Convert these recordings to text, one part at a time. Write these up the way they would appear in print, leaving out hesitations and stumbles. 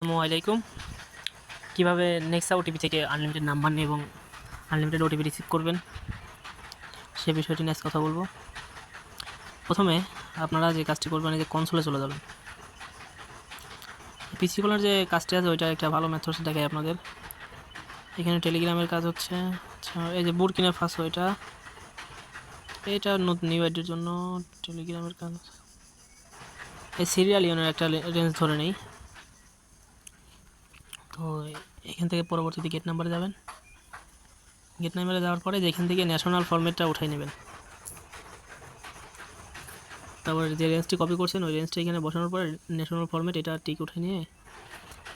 আসসালামু আলাইকুম। কীভাবে নেক্সা ওটিপি থেকে আনলিমিটেড নাম্বার নিয়ে এবং আনলিমিটেড ওটিপি রিসিভ করবেন সে বিষয়টি নিয়ে আজ কথা বলবো। প্রথমে আপনারা যে কাজটি করবেন, এই যে কনসোলে চলে যাবেন। পিসি খোলার যে কাজটি আছে ওইটা একটা ভালো মেথড দেখায় আপনাদের। এখানে টেলিগ্রামের কাজ হচ্ছে, আচ্ছা এই যে বুরকিনা ফাসো, এটা নতুন নিউ আইডির জন্য টেলিগ্রামের কাজ। এই সিরিয়াল ইউনের একটা রেঞ্জ ধরে নেই। তো এখান থেকে পরবর্তীতে গেট নাম্বারে যাবেন। গেট নাম্বারে যাওয়ার পরে যেখান থেকে ন্যাশনাল ফরম্যাটটা উঠাই নেবেন। তারপরে যে রেঞ্জটি কপি করছেন ওই রেঞ্জটা এখানে বসানোর পরে ন্যাশনাল ফরম্যাট এটা টিক উঠে নিয়ে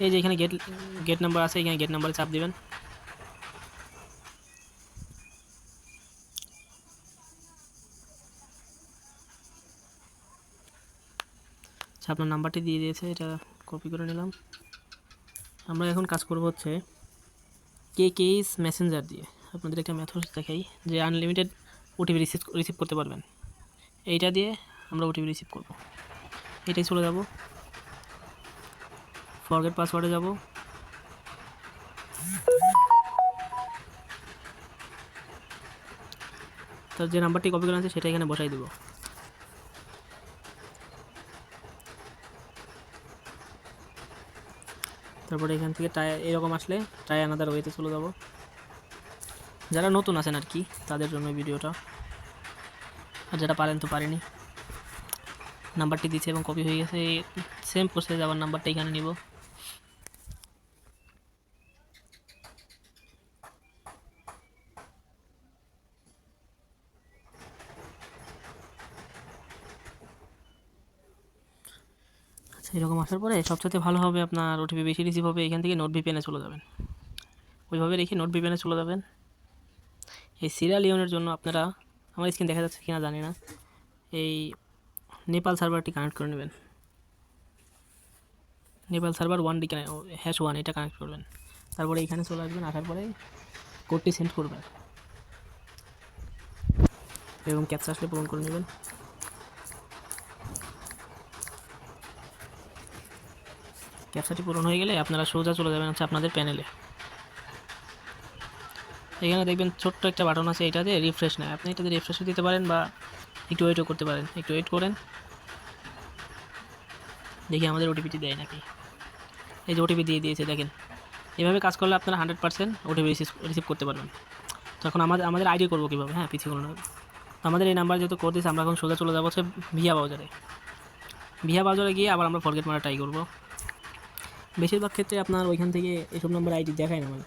এই যে এখানে গেট নাম্বার আছে, এখানে গেট নাম্বারে চাপ দিবেন। আচ্ছা, আপনার নাম্বারটি দিয়ে দিয়েছে, এটা কপি করে নিলাম। আমরা এখন কাজ করব হচ্ছে কেস মেসেঞ্জার দিয়ে। আপনাদের একটা মেথড দেখাই যে আনলিমিটেড ওটিপি রিসিভ করতে পারবেন। এইটা দিয়ে আমরা ওটিপি রিসিভ করব। এটাই চলে যাব, ফরগেট পাসওয়ার্ডে যাব। তো যে নাম্বারটি কপি করে আছে সেটা এখানে বসাই দেব। তারপরে এখান থেকে এরকম আসলে ট্রাই আনাদার ওয়েতে চলে যাব। যারা নতুন আছেন আর কি তাদের জন্য ভিডিওটা, আর যারা পারেন তো পারেনি। নাম্বারটি দিচ্ছে এবং কপি হয়ে গেছে। সেম প্রসেস আবার নাম্বারটা এখানে নিব। আচ্ছা, এরকম আসার পরে সবচেয়ে ভালো হবে, আপনার ওটিপি বেশি রিসিভ হবে, এখান থেকে নোট ভিপিএনে চলে যাবেন। ওইভাবে রেখে নোট ভিপিএনে চলে যাবেন। এই সিরিয়াল ইউনের জন্য আপনারা, আমার স্ক্রিন দেখা যাচ্ছে কিনা জানি না, এই নেপাল সার্ভারটি কানেক্ট করে নেবেন। নেপাল সার্ভার 1D #1 এটা কানেক্ট করবেন। তারপরে এখানে চলে আসবেন, আসার পরে কোডটি সেন্ড করবেন এবং ক্যাপচা আসলে পূরণ করে নেবেন। ক্যাপচাটি পূরণ হয়ে গেলে আপনারা সোজা চলে যাবেন হচ্ছে আপনাদের প্যানেলে। এখানে দেখবেন ছোট্ট একটা বাটন আছে, এটাতে রিফ্রেশ নেয়। আপনি এটাতে রিফ্রেশও দিতে পারেন বা একটু ওয়েটও করতে পারেন। একটু ওয়েট করেন, দেখি আমাদের ওটিপিটি দেয় নাকি। এই যে ওটিপি দিয়ে দিয়েছে, দেখেন। এভাবে কাজ করলে আপনারা 100% ওটিপি রিসিভ করতে পারবেন। তো এখন আমাদের আইডি করবো কীভাবে? হ্যাঁ, পিছিয়ে কোনো না। তো আমাদের এই নাম্বার যেহেতু করে দিয়েছে, আমরা এখন সোজা চলে যাবো হচ্ছে ভিয়া ব্রাউজারে। ভিয়া ব্রাউজারে গিয়ে আবার আমরা ফরগেট মারা ট্রাই করবো। বেশিরভাগ ক্ষেত্রে আপনার ওইখান থেকে এসব নাম্বার আইডি দেখায় না, মানে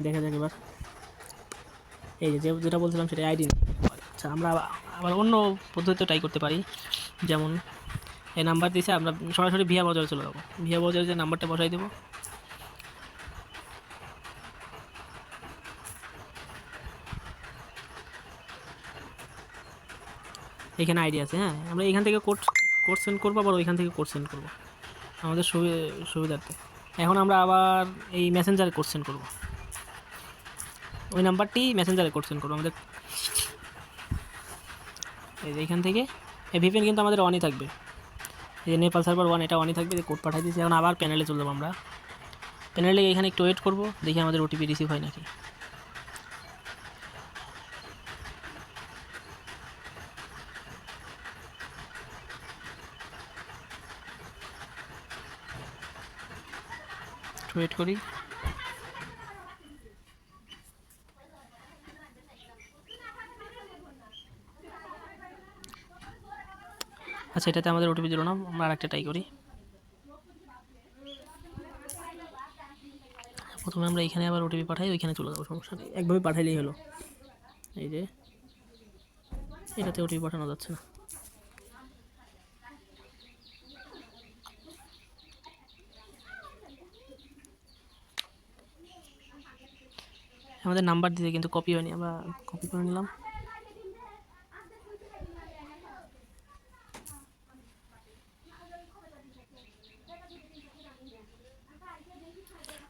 দেখা যাক এবার। এই যে যেটা বলছিলাম সেটা আইডি না। আচ্ছা, আমরা আবার অন্য পদ্ধতিতে ট্রাই করতে পারি। যেমন এই নাম্বার দিয়েছে, আমরা সরাসরি ভিয়া ব্রাউজারে চলে যাবো। ভিয়া ব্রাউজারে যে নাম্বারটা বসাই দেবো, এখানে আইডি আছে। হ্যাঁ, আমরা এখান থেকে কোড সেন্ড করবো, আবার ওইখান থেকে কোড সেন্ড করবো আমাদের সুবিধার্থে। এখন আমরা আবার এই মেসেঞ্জারে কোড সেন্ড করবো, ওই নাম্বারটি মেসেঞ্জারে কোড সেন্ড করবো আমাদের। এই যে এখান থেকে এই ভিপিএন কিন্তু আমাদের অনই থাকবে। এই যে নেপাল সার্ভার 1 এটা অনই থাকবে, যে কোড পাঠিয়ে দিয়েছি। এখন আবার প্যানেলে চলে যাবো আমরা। প্যানেলে এখানে একটু ওয়েট করবো, দেখি আমাদের ওটিপি রিসিভ হয় নাকি। ওয়েট করি। আচ্ছা, এটাতে আমাদের ওটিপি দিল না, আমরা আরেকটা ট্রাই করি। প্রথমে আমরা এখানে আবার ওটিপি পাঠাই, ওইখানে চলে যাবো, সমস্যা নেই, একভাবে পাঠাইলেই হলো। এই যে এটাতে ওটিপি পাঠানো যাচ্ছে না। আমাদের নাম্বার দিতে কিন্তু কপি হয়নি, আমরা কপি করে নিলাম।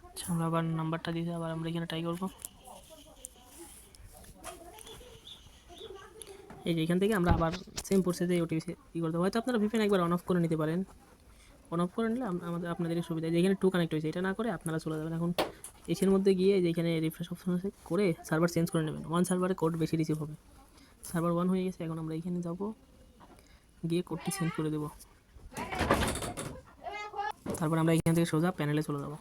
আচ্ছা, আমরা আবার নাম্বারটা দিতে আবার আমরা এখানে ট্রাই করবো। এই যে এখান থেকে আমরা আবার সেম প্রসেসে ওটিপি ই করতে হবে। হয়তো আপনারা ভিপিএন একবার অন অফ করে নিতে পারেন, অন অফ করে নিলে আপনাদেরই সুবিধা। যেখানে 2 কানেক্ট হয়েছে এটা না করে আপনারা চলে যাবেন এখন এসির মধ্যে গিয়ে যেখানে রিফ্রেশ অপশন আছে করে সার্ভার চেঞ্জ করে নেবেন। 1 সার্ভারে কোড বেশি রিসিভ হবে। সার্ভার 1 হয়ে গেছে, এখন আমরা এখানে যাব, গিয়ে কোডটি চেঞ্জ করে দেবো। তারপর আমরা এখান থেকে সোজা প্যানেলে চলে যাব।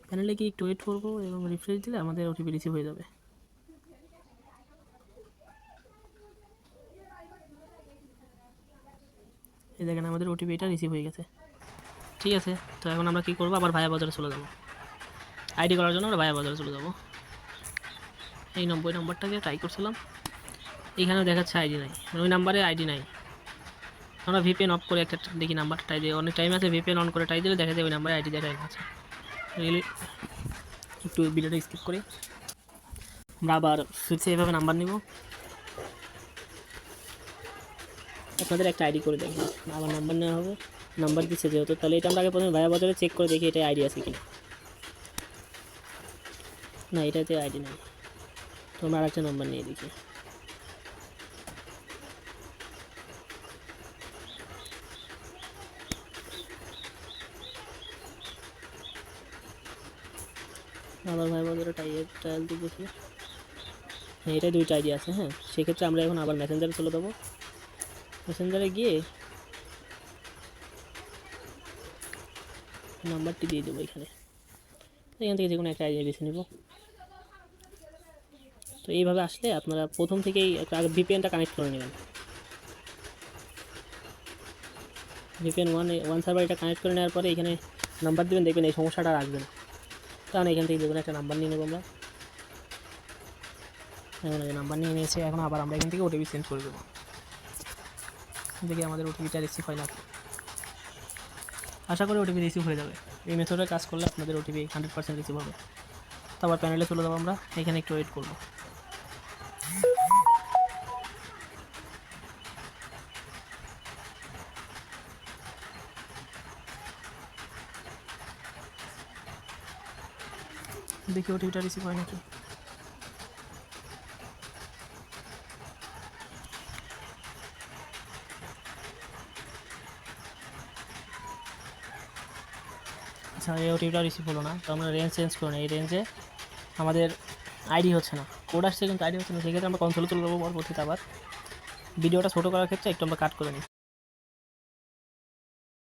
প্যানেলে গিয়ে একটু ওয়েট করবো এবং রিফ্রেশ দিলে আমাদের ওটিপি রিসিভ হয়ে যাবে। এই দেখেন আমাদের ওটিপি এটা রিসিভ হয়ে গেছে। ঠিক আছে, তো এখন আমরা কী করবো, আবার ভায়া বাজারে চলে যাব। আইডি করার জন্য আমরা ভায়া বাজারে চলে যাব। এই 90 নম্বরটাকে ট্রাই করছিলাম, এইখানেও দেখাচ্ছে আইডি নাই, ওই নাম্বারে আইডি নাই। আমরা ভিপিএন অফ করে একটা দেখি নাম্বারটা ট্রাই দিয়ে, অনেক টাইম আছে, ভিপিএন অন করে ট্রাই দিলে দেখা যায় ওই নাম্বারে আইডি দেখা আছে। একটু ভিডিওটা স্কিপ করে আমরা আবার ফিরছে এইভাবে নাম্বার নিব। আপনাদের একটা আইডি করে দেখবেন, আবার নাম্বার নেওয়া হবে, নাম্বার দিচ্ছে যেহেতু, তাহলে এটা আমরা আগে প্রথমে ভায়া বাজারে চেক করে দেখি এটা আইডি আছে কিনা। না, এটাতে আইডি নাই, তো আমরা আরেকটা নাম্বার নিয়ে দেখি। আবার ভায়া বাজারে ট্রায়াল দিয়ে দেখি, হ্যাঁ এটা 2টা আইডি আছে। হ্যাঁ, সেক্ষেত্রে আমরা এখন আবার মেসেঞ্জারে চলে যাবো। মেসেঞ্জারে গিয়ে নাম্বারটি দিয়ে দেবো এখানে থেকে যে কোনো একটা আইডি বেছে নেব। তো এইভাবে আসলে আপনারা প্রথম থেকেই আগে ভিপিএনটা কানেক্ট করে নেবেন। ভিপিএন ওয়ান সার্ভার এটা কানেক্ট করে নেওয়ার পরে এখানে নাম্বার দেবেন, দেখবেন এই সমস্যাটা আর আসবে না। কারণ এখান থেকে দেখবেন একটা নাম্বার নিয়ে নেবো আমরা। এখন নাম্বার নিয়ে নিয়েছি, এখন আবার আমরা এখান থেকে ওটিপি চেঞ্জ করে দেবো। দেখি আমাদের ওটিপিটা রিসিভ হয় না। আশা করি ওটিপি রিসিভ হয়ে যাবে। এই মেথডে কাজ করলে আপনাদের ওটিপি 100% রিসিভ হবে। তারপর প্যানেলে চলে যাবো আমরা, এখানে একটু ওয়েট করবো। দেখি ওটিপিটা রিসিভ হয় নাকি। আচ্ছা, এই ওটিপিটা রিসিভ হলো না, তো আমরা রেঞ্জ চেঞ্জ করে নিই। এই রেঞ্জে আমাদের আইডি হচ্ছে না, কোড আসছে কিন্তু আইডি হচ্ছে না। সেক্ষেত্রে আমরা কনসোলে চলে যাবো। পরবর্তীতে আবার ভিডিওটা ছোটো করার ক্ষেত্রে একটু আমরা কাট করে নিই।